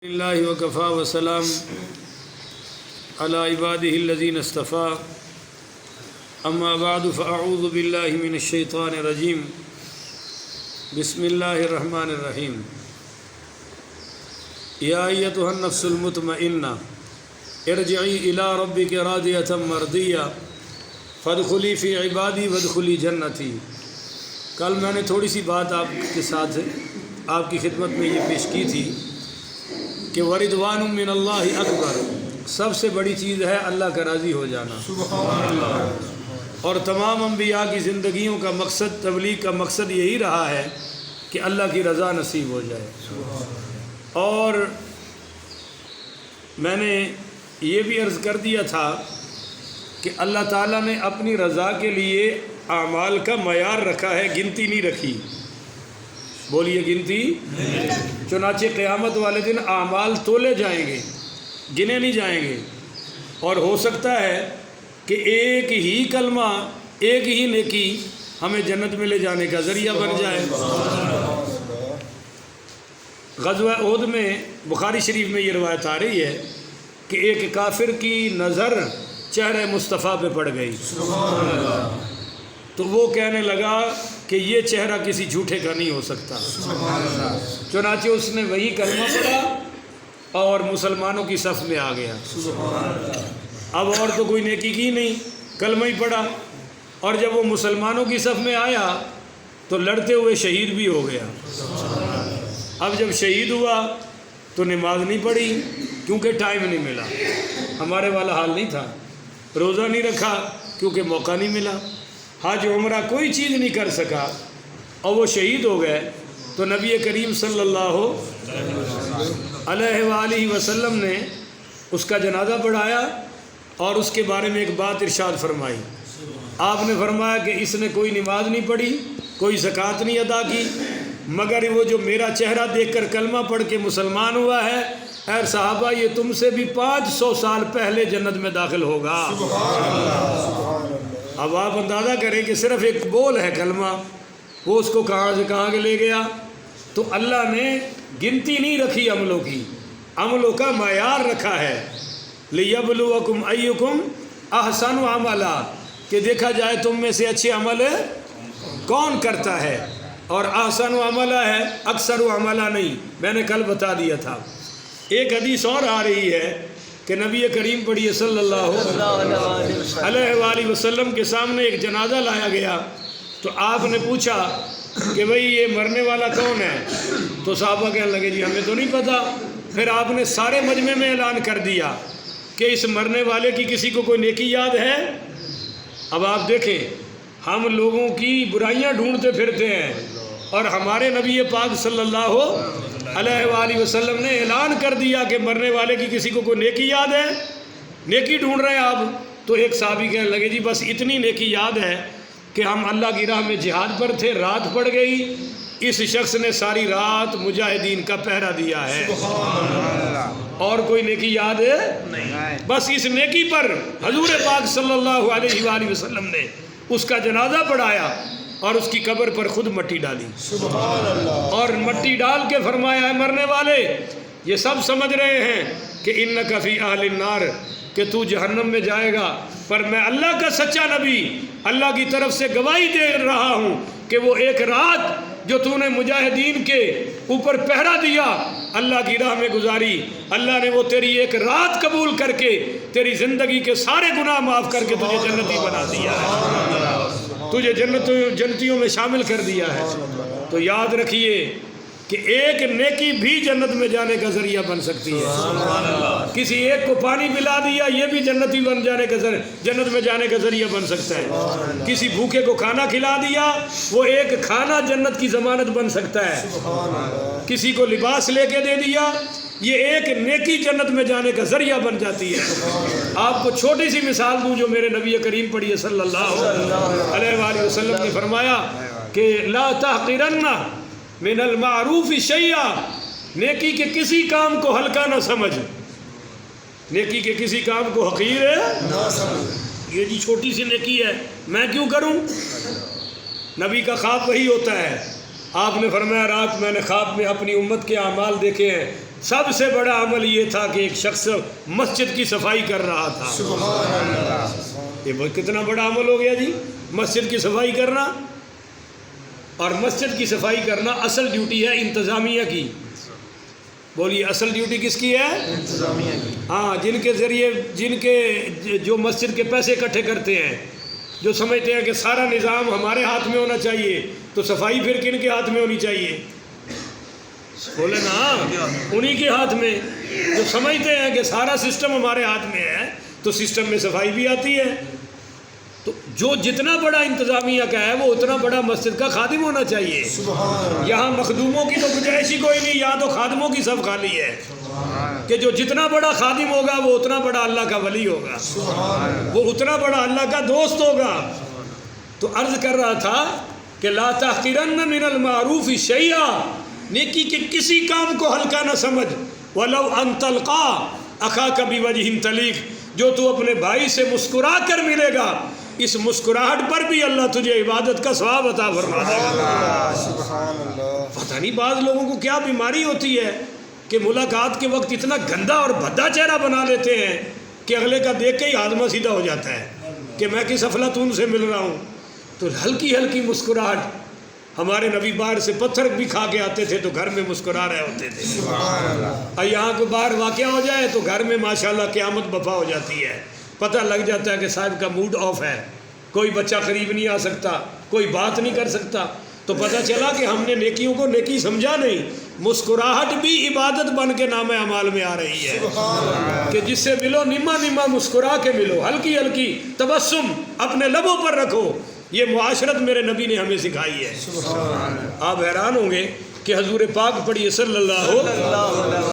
اللہ وکفا وسلام علی عبادہ الذین اصطفیٰ اما بعد فاعوذ باللہ من الشیطان الرجیم بسم اللہ الرحمن الرحیم یا ایتها النفس المطمئنہ ارجعی الی ربک راضیۃ مرضیہ فادخلی فی عبادی وادخلی جنتی۔ کل میں نے تھوڑی سی بات آپ کے ساتھ آپ کی خدمت میں یہ پیش کی تھی کہ وردوان من اللہ اکبر، سب سے بڑی چیز ہے اللہ کا راضی ہو جانا۔ سبحان اللہ۔ اور تمام انبیاء کی زندگیوں کا مقصد، تبلیغ کا مقصد یہی رہا ہے کہ اللہ کی رضا نصیب ہو جائے۔ اور میں نے یہ بھی عرض کر دیا تھا کہ اللہ تعالیٰ نے اپنی رضا کے لیے اعمال کا معیار رکھا ہے، گنتی نہیں رکھی۔ بولیے گنتی۔ چنانچہ قیامت والے دن اعمال تولے جائیں گے، گنے نہیں جائیں گے، اور ہو سکتا ہے کہ ایک ہی کلمہ، ایک ہی نیکی ہمیں جنت میں لے جانے کا ذریعہ بن جائے۔ غزوہ احد میں بخاری شریف میں یہ روایت آ رہی ہے کہ ایک کافر کی نظر چہرہ مصطفیٰ پہ پڑ گئی، تو وہ کہنے لگا کہ یہ چہرہ کسی جھوٹے کا نہیں ہو سکتا۔ چنانچہ اس نے وہی کلمہ پڑھا اور مسلمانوں کی صف میں آ گیا۔ اب اور تو کوئی نیکی کی نہیں، کلمہ ہی پڑھا، اور جب وہ مسلمانوں کی صف میں آیا تو لڑتے ہوئے شہید بھی ہو گیا۔ اب جب شہید ہوا تو نماز نہیں پڑھی کیونکہ ٹائم نہیں ملا، ہمارے والا حال نہیں تھا۔ روزہ نہیں رکھا کیونکہ موقع نہیں ملا۔ حج عمرہ کوئی چیز نہیں کر سکا اور وہ شہید ہو گئے، تو نبی کریم صلی اللہ علیہ وآلہ وسلم نے اس کا جنازہ پڑھایا اور اس کے بارے میں ایک بات ارشاد فرمائی۔ آپ نے فرمایا کہ اس نے کوئی نماز نہیں پڑھی، کوئی زکوٰۃ نہیں ادا کی، مگر وہ جو میرا چہرہ دیکھ کر کلمہ پڑھ کے مسلمان ہوا ہے، اے صحابہ یہ تم سے بھی 500 سال پہلے جنت میں داخل ہوگا۔ اب آپ اندازہ کریں کہ صرف ایک بول ہے کلمہ، وہ اس کو کہاں سے کہاں کے لے گیا۔ تو اللہ نے گنتی نہیں رکھی عملوں کی، عملوں کا معیار رکھا ہے۔ لِيَبْلُوَكُمْ أَيُّكُمْ أَحْسَنُ عَمَلًا، کہ دیکھا جائے تم میں سے اچھے عمل کون کرتا ہے، اور احسن عملہ ہے، اکثر عملہ نہیں۔ میں نے کل بتا دیا تھا۔ ایک حدیث اور آ رہی ہے کہ نبی کریم پڑھیے صلی اللہ علیہ وآلہ وسلم کے سامنے ایک جنازہ لایا گیا، تو آپ نے پوچھا کہ بھئی یہ مرنے والا کون ہے؟ تو صحابہ کہنے لگے جی ہمیں تو نہیں پتہ۔ پھر آپ نے سارے مجمع میں اعلان کر دیا کہ اس مرنے والے کی کسی کو کوئی نیکی یاد ہے؟ اب آپ دیکھیں، ہم لوگوں کی برائیاں ڈھونڈتے پھرتے ہیں، اور ہمارے نبی پاک صلی اللہ علیہ وآلہ وسلم نے اعلان کر دیا کہ مرنے والے کی کسی کو کوئی نیکی یاد ہے؟ نیکی ڈھونڈ رہے ہیں آپ؟ تو ایک صحابی کہنے لگے جی بس اتنی نیکی یاد ہے کہ ہم اللہ کی راہ میں جہاد پر تھے، رات پڑ گئی، اس شخص نے ساری رات مجاہدین کا پہرا دیا ہے، اور کوئی نیکی یاد ہے نہیں۔ بس اس نیکی پر حضور پاک صلی اللہ علیہ وآلہ وسلم نے اس کا جنازہ پڑھایا اور اس کی قبر پر خود مٹی ڈالی، اور مٹی ڈال کے فرمایا ہے مرنے والے یہ سب سمجھ رہے ہیں کہ انک فی اہل النار، کہ تو جہنم میں جائے گا، پر میں اللہ کا سچا نبی اللہ کی طرف سے گواہی دے رہا ہوں کہ وہ ایک رات جو تو نے مجاہدین کے اوپر پہرا دیا، اللہ کی راہ میں گزاری، اللہ نے وہ تیری ایک رات قبول کر کے تیری زندگی کے سارے گناہ معاف کر کے تجھے جنتی بنا دیا ہے، تجھے جنتیوں میں شامل کر دیا ہے۔ تو یاد رکھیے کہ ایک نیکی بھی جنت میں جانے کا ذریعہ بن سکتی ہے۔ کسی ایک کو پانی پلا دیا، یہ بھی جنتی بن جانے کا جنت میں جانے کا ذریعہ بن سکتا ہے۔ کسی بھوکے کو کھانا کھلا دیا، وہ ایک کھانا جنت کی ضمانت بن سکتا ہے۔ کسی کو لباس لے کے دے دیا، یہ ایک نیکی جنت میں جانے کا ذریعہ بن جاتی ہے۔ آپ کو چھوٹی سی مثال دوں جو میرے نبی کریم پڑھیے صلی اللہ علیہ وآلہ وسلم نے فرمایا کہ لا تحقرن من المعروف شیئا، نیکی کے کسی کام کو ہلکا نہ سمجھ، نیکی کے کسی کام کو حقیر نہ سمجھ، یہ جی چھوٹی سی نیکی ہے میں کیوں کروں؟ نبی کا خواب وہی ہوتا ہے۔ آپ نے فرمایا رات میں نے خواب میں اپنی امت کے اعمال دیکھے ہیں، سب سے بڑا عمل یہ تھا کہ ایک شخص مسجد کی صفائی کر رہا تھا. سبحان اللہ. یہ کتنا بڑا عمل ہو گیا جی، مسجد کی صفائی کرنا. اور مسجد کی صفائی کرنا اصل ڈیوٹی ہے انتظامیہ کی. بولیے اصل ڈیوٹی کس کی ہے؟ انتظامیہ کی. ہاں، جن کے ذریعے جو مسجد کے پیسے اکٹھے کرتے ہیں، جو سمجھتے ہیں کہ سارا نظام ہمارے ہاتھ میں ہونا چاہیے، تو صفائی پھر کن کے ہاتھ میں ہونی چاہیے؟ بولے نا، انہی کے ہاتھ میں. جو سمجھتے ہیں کہ سارا سسٹم ہمارے ہاتھ میں ہے تو سسٹم میں صفائی بھی آتی ہے. تو جو جتنا بڑا انتظامیہ کا ہے وہ اتنا بڑا مسجد کا خادم ہونا چاہیے. یہاں مخدوموں کی تو گنجائش ہی کوئی نہیں، یہاں تو خادموں کی صف خالی ہے کہ جو جتنا بڑا خادم ہوگا وہ اتنا بڑا اللہ کا ولی ہوگا، وہ اتنا بڑا اللہ کا دوست ہوگا. تو عرض کر رہا تھا کہ لا تحقرن من المعروف شیئا، نیکی کے کسی کام کو ہلکا نہ سمجھ. ولو ان تلقا اخاک بوجہ طلیق، جو تو اپنے بھائی سے مسکرا کر ملے گا، اس مسکراہٹ پر بھی اللہ تجھے عبادت کا ثواب عطا فرما دے گا. پتہ نہیں بعض لوگوں کو کیا بیماری ہوتی ہے کہ ملاقات کے وقت اتنا گندا اور بھدا چہرہ بنا لیتے ہیں کہ اگلے کا دیکھ کے ہی ہاضمہ سیدھا ہو جاتا ہے کہ میں کس افلاطون سے مل رہا ہوں. تو ہلکی ہلکی مسکراہٹ. ہمارے نبی باہر سے پتھر بھی کھا کے آتے تھے تو گھر میں مسکرا رہے ہوتے تھے. اور یہاں کو باہر واقعہ ہو جائے تو گھر میں ماشاءاللہ قیامت بپا ہو جاتی ہے. پتہ لگ جاتا ہے کہ صاحب کا موڈ آف ہے، کوئی بچہ قریب نہیں آ سکتا، کوئی بات نہیں کر سکتا. تو پتہ چلا کہ ہم نے نیکیوں کو نیکی سمجھا نہیں. مسکراہٹ بھی عبادت بن کے نام اعمال میں آ رہی ہے کہ جس سے ملو نما نما مسکرا کے ملو، ہلکی ہلکی تبسم اپنے لبوں پر رکھو. یہ معاشرت میرے نبی نے ہمیں سکھائی ہے. آپ حیران ہوں گے کہ حضور پاک پڑھیے صلی اللہ